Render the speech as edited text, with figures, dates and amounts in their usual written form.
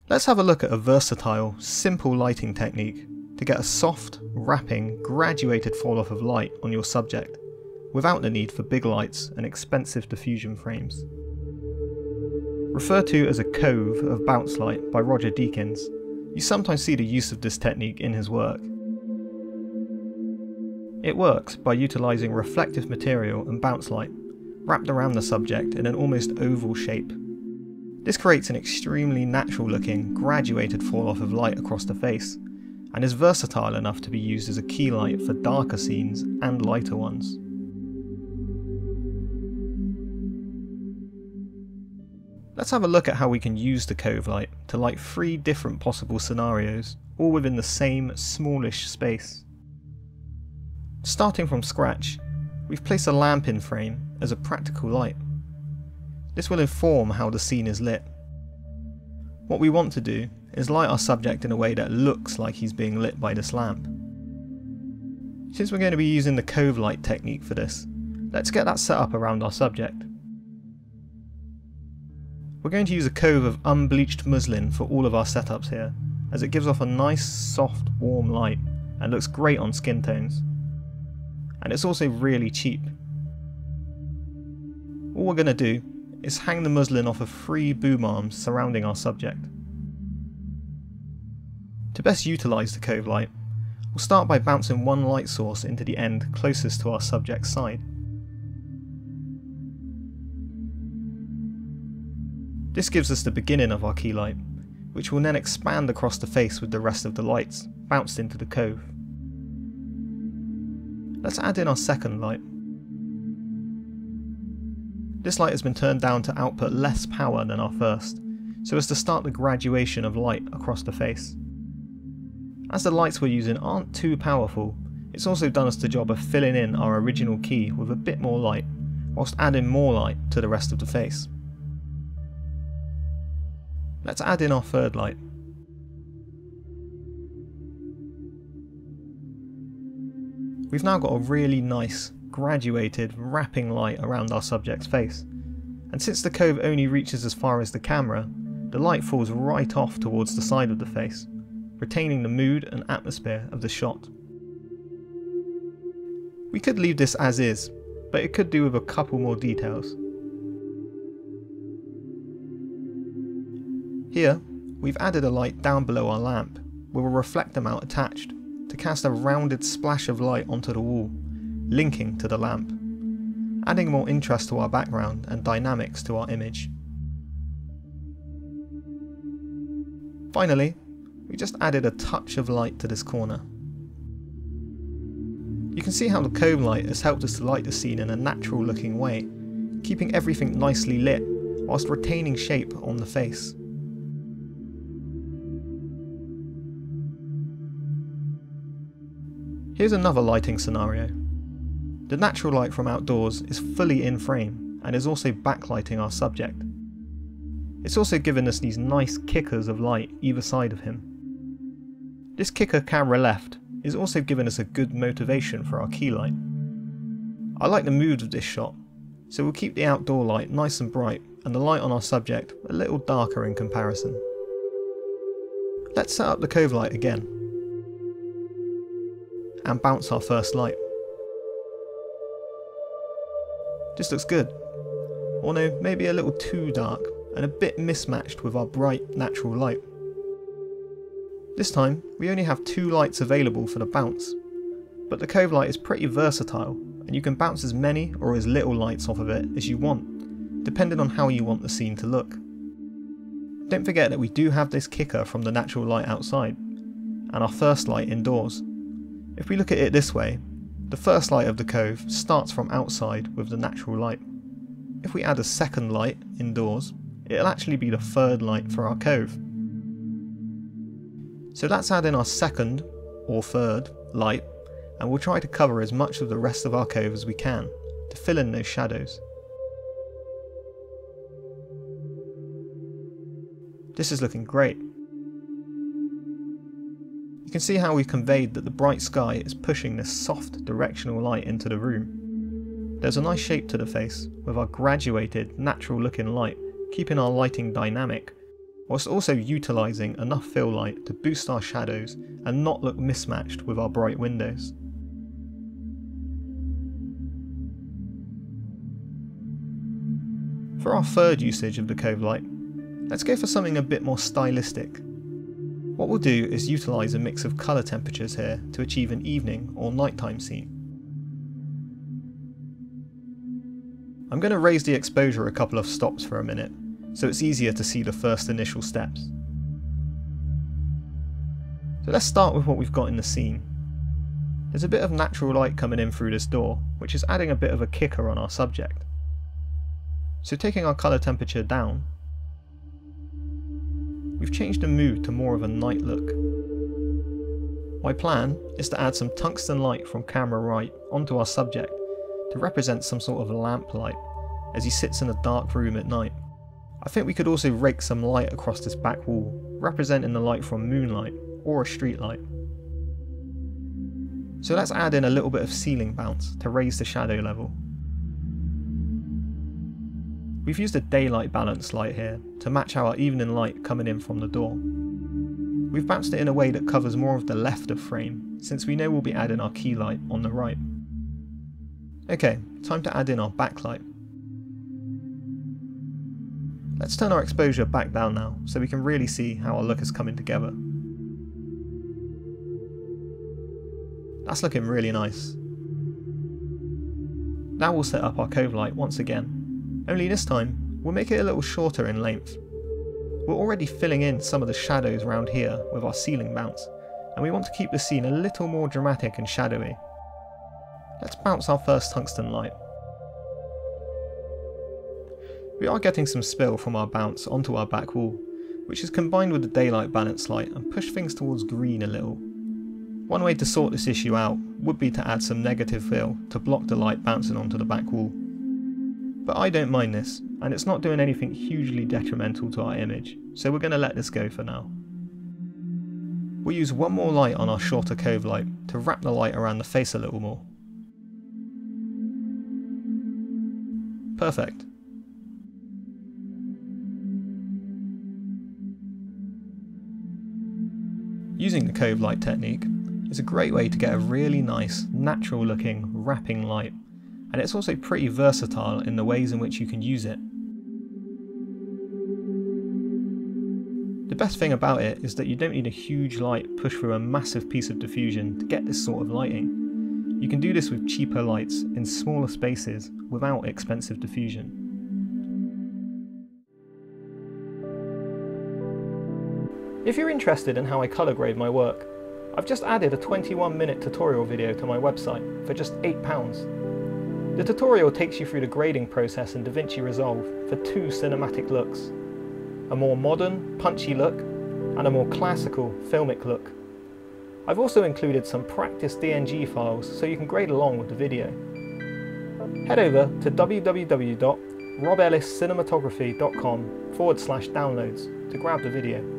Let's have a look at a versatile, simple lighting technique to get a soft, wrapping, graduated fall off of light on your subject, without the need for big lights and expensive diffusion frames. Referred to as a Cove of bounce light by Roger Deakins, you sometimes see the use of this technique in his work. It works by utilising reflective material and bounce light wrapped around the subject in an almost oval shape. This creates an extremely natural looking, graduated fall off of light across the face, and is versatile enough to be used as a key light for darker scenes and lighter ones. Let's have a look at how we can use the Cove light to light 3 different possible scenarios, all within the same smallish space. Starting from scratch, we've placed a lamp in frame as a practical light. This will inform how the scene is lit. What we want to do is light our subject in a way that looks like he's being lit by this lamp. Since we're going to be using the Cove light technique for this, let's get that set up around our subject. We're going to use a Cove of unbleached muslin for all of our setups here, as it gives off a nice, soft, warm light and looks great on skin tones. And it's also really cheap. All we're going to do is hang the muslin off of 3 boom arms surrounding our subject. To best utilise the Cove light, we'll start by bouncing one light source into the end closest to our subject's side. This gives us the beginning of our key light, which will then expand across the face with the rest of the lights bounced into the Cove. Let's add in our second light. This light has been turned down to output less power than our first, so as to start the graduation of light across the face. As the lights we're using aren't too powerful, it's also done us the job of filling in our original key with a bit more light, whilst adding more light to the rest of the face. Let's add in our third light. We've now got a really nice, graduated, wrapping light around our subject's face, and since the Cove only reaches as far as the camera, the light falls right off towards the side of the face, retaining the mood and atmosphere of the shot. We could leave this as is, but it could do with a couple more details. Here, we've added a light down below our lamp, with a reflector mount attached, to cast a rounded splash of light onto the wall, linking to the lamp, adding more interest to our background and dynamics to our image. Finally, we just added a touch of light to this corner. You can see how the Cove light has helped us to light the scene in a natural looking way, keeping everything nicely lit whilst retaining shape on the face. Here's another lighting scenario. The natural light from outdoors is fully in frame and is also backlighting our subject. It's also given us these nice kickers of light either side of him. This kicker camera left is also giving us a good motivation for our key light. I like the mood of this shot, so we'll keep the outdoor light nice and bright and the light on our subject a little darker in comparison. Let's set up the Cove light again and bounce our first light. This looks good, or no, maybe a little too dark and a bit mismatched with our bright natural light. This time we only have 2 lights available for the bounce, but the Cove light is pretty versatile and you can bounce as many or as little lights off of it as you want, depending on how you want the scene to look. Don't forget that we do have this kicker from the natural light outside, and our first light indoors. If we look at it this way, the first light of the Cove starts from outside with the natural light. If we add a second light indoors, it'll actually be the third light for our Cove. So let's add in our second, or third, light, and we'll try to cover as much of the rest of our Cove as we can, to fill in those shadows. This is looking great. You can see how we've conveyed that the bright sky is pushing this soft directional light into the room. There's a nice shape to the face, with our graduated, natural looking light keeping our lighting dynamic, whilst also utilising enough fill light to boost our shadows and not look mismatched with our bright windows. For our third usage of the Cove light, let's go for something a bit more stylistic. What we'll do is utilise a mix of colour temperatures here to achieve an evening or nighttime scene. I'm going to raise the exposure a couple of stops for a minute, so it's easier to see the first initial steps. So let's start with what we've got in the scene. There's a bit of natural light coming in through this door, which is adding a bit of a kicker on our subject. So taking our colour temperature down, we've changed the mood to more of a night look. My plan is to add some tungsten light from camera right onto our subject to represent some sort of lamp light as he sits in a dark room at night. I think we could also rake some light across this back wall, representing the light from moonlight or a street light. So let's add in a little bit of ceiling bounce to raise the shadow level. We've used a daylight balance light here to match our evening light coming in from the door. We've bounced it in a way that covers more of the left of frame, since we know we'll be adding our key light on the right. Okay, time to add in our backlight. Let's turn our exposure back down now, so we can really see how our look is coming together. That's looking really nice. Now we'll set up our Cove light once again. Only this time, we'll make it a little shorter in length. We're already filling in some of the shadows around here with our ceiling bounce, and we want to keep the scene a little more dramatic and shadowy. Let's bounce our first tungsten light. We are getting some spill from our bounce onto our back wall, which is combined with the daylight balance light and push things towards green a little. One way to sort this issue out would be to add some negative fill to block the light bouncing onto the back wall. But I don't mind this, and it's not doing anything hugely detrimental to our image, so we're going to let this go for now. We'll use one more light on our shorter Cove light to wrap the light around the face a little more. Perfect. Using the Cove light technique is a great way to get a really nice, natural looking, wrapping light, and it's also pretty versatile in the ways in which you can use it. The best thing about it is that you don't need a huge light pushed through a massive piece of diffusion to get this sort of lighting. You can do this with cheaper lights in smaller spaces without expensive diffusion. If you're interested in how I colour grade my work, I've just added a 21-minute tutorial video to my website for just £8. The tutorial takes you through the grading process in DaVinci Resolve for two cinematic looks, a more modern, punchy look and a more classical, filmic look. I've also included some practice DNG files so you can grade along with the video. Head over to www.robelliscinematography.com/downloads to grab the video.